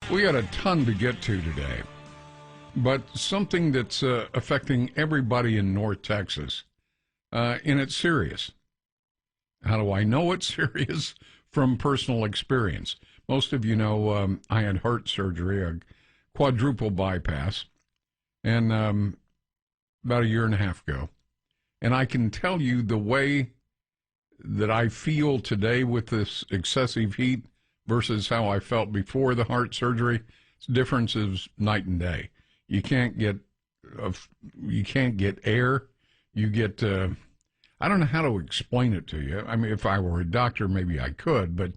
We got a ton to get to today, but something that's affecting everybody in North Texas, and it's serious. How do I know it's serious? From personal experience. Most of you know I had heart surgery, a quadruple bypass, and about a year and a half ago. And I can tell you the way that I feel today with this excessive heat versus how I felt before the heart surgery, the difference is night and day. You can't get air. You get I don't know how to explain it to you. I mean, if I were a doctor, maybe I could. But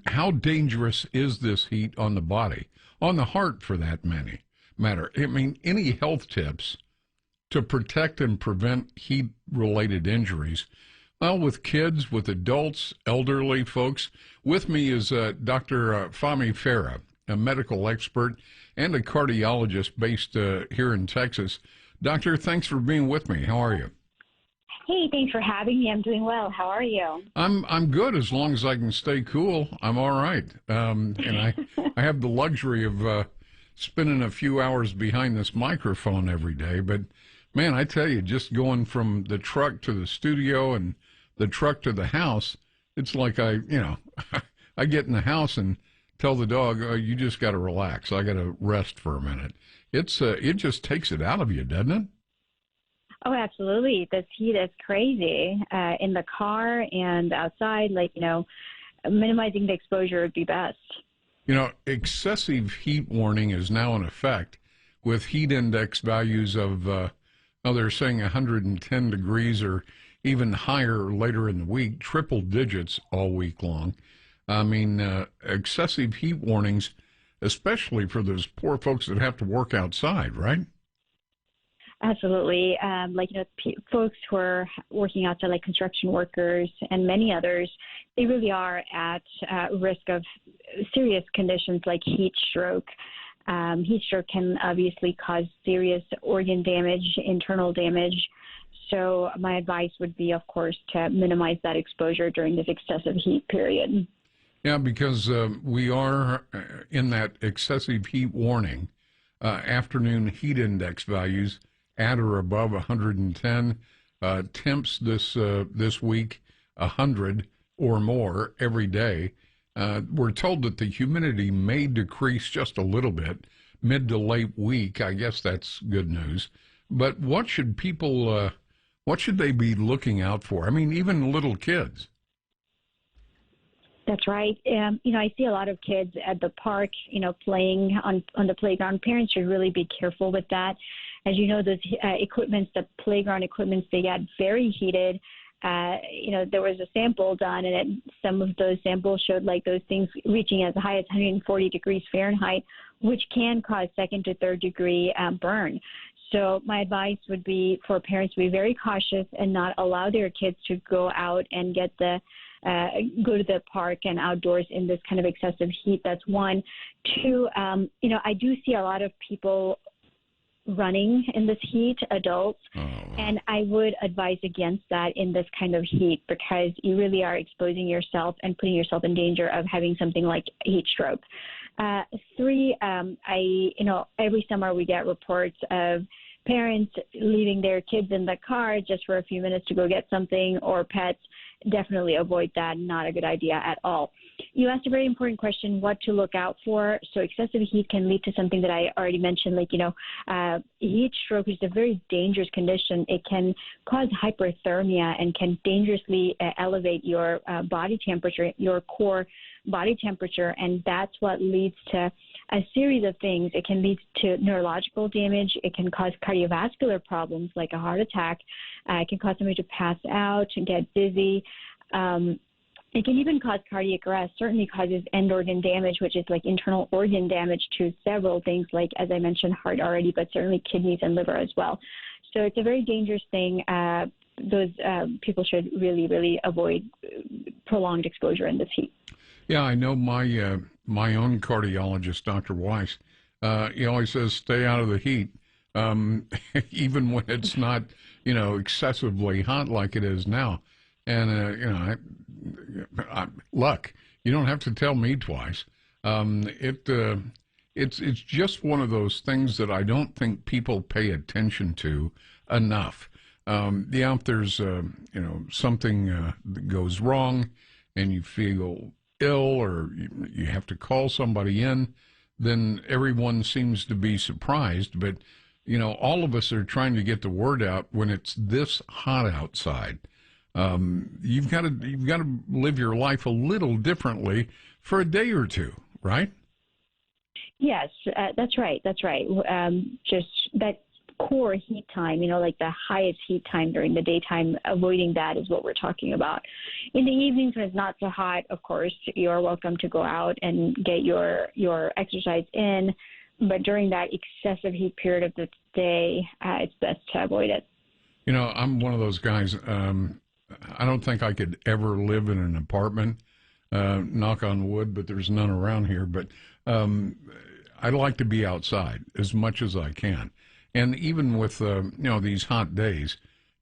how dangerous is this heat on the body, on the heart, for that matter? I mean, any health tips to protect and prevent heat-related injuries? Well, with kids, with adults, elderly folks. With me is Dr. Fahmi Farah, a medical expert and a cardiologist based here in Texas. Doctor, thanks for being with me. How are you? Hey, thanks for having me. I'm doing well. How are you? I'm good as long as I can stay cool. I'm all right. And I have the luxury of spending a few hours behind this microphone every day. But, man, I tell you, just going from the truck to the studio and the truck to the house, it's like I get in the house and tell the dog, oh, you just got to relax. I got to rest for a minute. It just takes it out of you, doesn't it? Oh, absolutely. This heat is crazy in the car and outside. Minimizing the exposure would be best. Excessive heat warning is now in effect with heat index values of, they're saying 110 degrees or even higher later in the week, triple digits all week long. I mean, excessive heat warnings, especially for those poor folks that have to work outside, right? Absolutely. Folks who are working outside, like construction workers and many others, they really are at risk of serious conditions like heat stroke. Heat stroke can obviously cause serious organ damage, internal damage. So my advice would be, of course, to minimize that exposure during this excessive heat period. Yeah, because we are in that excessive heat warning, afternoon heat index values at or above 110, temps this week 100 or more every day. We're told that the humidity may decrease just a little bit mid to late week. I guess that's good news. But what should people, what should they be looking out for? I mean, even little kids. That's right. I see a lot of kids at the park, playing on the playground. Parents should really be careful with that. As you know, those equipments, the playground equipments, they get very heated. There was a sample done, and some of those samples showed those things reaching as high as 140 degrees Fahrenheit, which can cause second to third degree burn. So my advice would be for parents to be very cautious and not allow their kids to go out and go to the park and outdoors in this kind of excessive heat. That's one. Two, I do see a lot of people running in this heat, adults, and I would advise against that in this kind of heat because you really are exposing yourself and putting yourself in danger of having something like heat stroke. Three, every summer we get reports of parents leaving their kids in the car just for a few minutes to go get something, or pets. Definitely avoid that. Not a good idea at all. You asked a very important question, what to look out for. So excessive heat can lead to something that I already mentioned, heat stroke is a very dangerous condition. It can cause hyperthermia and can dangerously elevate your body temperature, your core body temperature, and that's what leads to a series of things. It can lead to neurological damage. It can cause cardiovascular problems like a heart attack. It can cause somebody to pass out and get dizzy. It can even cause cardiac arrest, certainly causes end organ damage, which is like internal organ damage to several things, like, as I mentioned, heart already, but certainly kidneys and liver as well. So it's a very dangerous thing. Those people should really, really avoid prolonged exposure in this heat. Yeah, I know my own cardiologist, Dr. Weiss, he always says stay out of the heat, even when it's not, excessively hot like it is now. And, look, you don't have to tell me twice. It's just one of those things that I don't think people pay attention to enough. If there's something that goes wrong, and you feel ill, or you have to call somebody in, then everyone seems to be surprised. But all of us are trying to get the word out when it's this hot outside. You've got to live your life a little differently for a day or two, right? Yes, that's right. That's right. Just that core heat time, like the highest heat time during the daytime, avoiding that is what we're talking about. In the evenings when it's not so hot, of course, you're welcome to go out and get your exercise in. But during that excessive heat period of the day, it's best to avoid it. I'm one of those guys. I don't think I could ever live in an apartment, knock on wood, but there's none around here. But I like to be outside as much as I can. And even with, these hot days,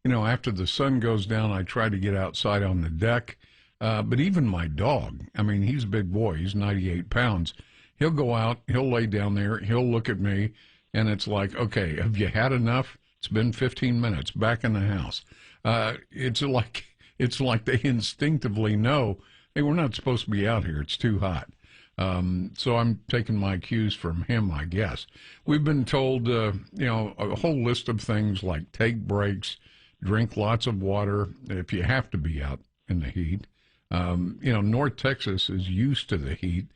after the sun goes down, I try to get outside on the deck. But even my dog, he's a big boy. He's 98 pounds. He'll go out, he'll lay down there, he'll look at me, and it's like, okay, have you had enough? It's been 15 minutes, back in the house. It's like they instinctively know, hey, we're not supposed to be out here. It's too hot. So I'm taking my cues from him, I guess. We've been told, a whole list of things like take breaks, drink lots of water if you have to be out in the heat. North Texas is used to the heat,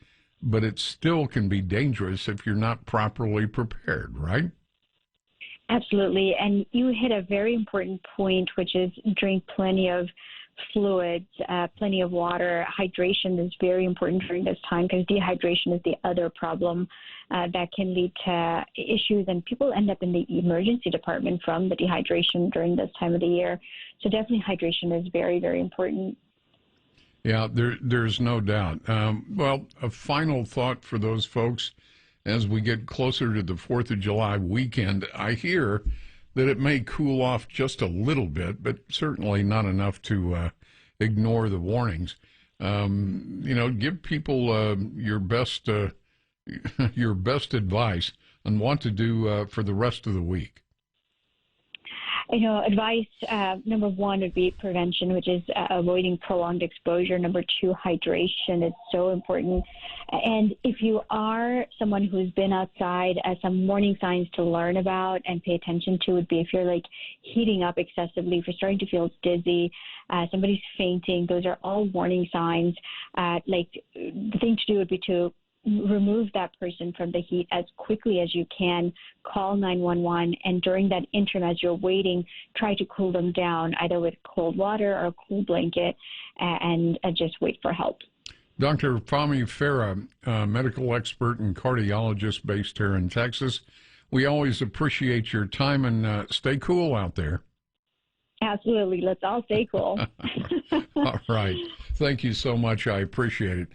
but it still can be dangerous if you're not properly prepared, right? Absolutely. And you hit a very important point, which is drink plenty of fluids, plenty of water. Hydration is very important during this time because dehydration is the other problem that can lead to issues, and people end up in the emergency department from the dehydration during this time of the year. So definitely hydration is very, very important. Yeah, there's no doubt. Well, a final thought for those folks as we get closer to the 4th of July weekend. I hear that it may cool off just a little bit, but certainly not enough to ignore the warnings. Give people your best advice on what to do for the rest of the week. Advice, number one would be prevention, which is avoiding prolonged exposure. Number two, hydration is so important. And if you are someone who's been outside, some warning signs to learn about and pay attention to would be if you're heating up excessively, if you're starting to feel dizzy, somebody's fainting, those are all warning signs. The thing to do would be to remove that person from the heat as quickly as you can, call 911, and during that interim, as you're waiting, try to cool them down, either with cold water or a cool blanket, and just wait for help. Dr. Fahmi Farah, medical expert and cardiologist based here in Texas. We always appreciate your time, and stay cool out there. Absolutely. Let's all stay cool. All right. Thank you so much. I appreciate it.